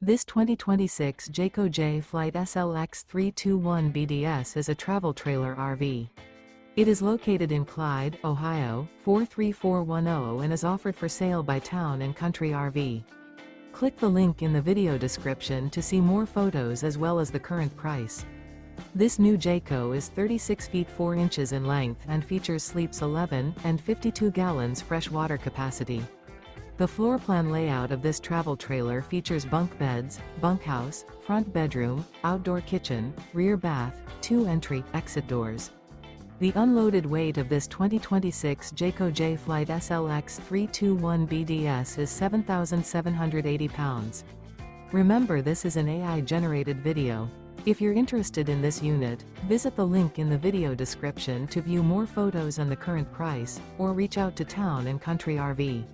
This 2026 Jayco J Flight SLX 321 BDS is a travel trailer RV. It is located in Clyde, Ohio, 43410 and is offered for sale by Town & Country RV. Click the link in the video description to see more photos as well as the current price. This new Jayco is 36 feet 4 inches in length and features sleeps 11 and 52 gallons fresh water capacity. The floor plan layout of this travel trailer features bunk beds, bunkhouse, front bedroom, outdoor kitchen, rear bath, 2 entry/exit doors. The unloaded weight of this 2026 Jayco J Flight SLX 321 BDS is 7,780 pounds. Remember, this is an AI-generated video. If you're interested in this unit, visit the link in the video description to view more photos and the current price, or reach out to Town & Country RV.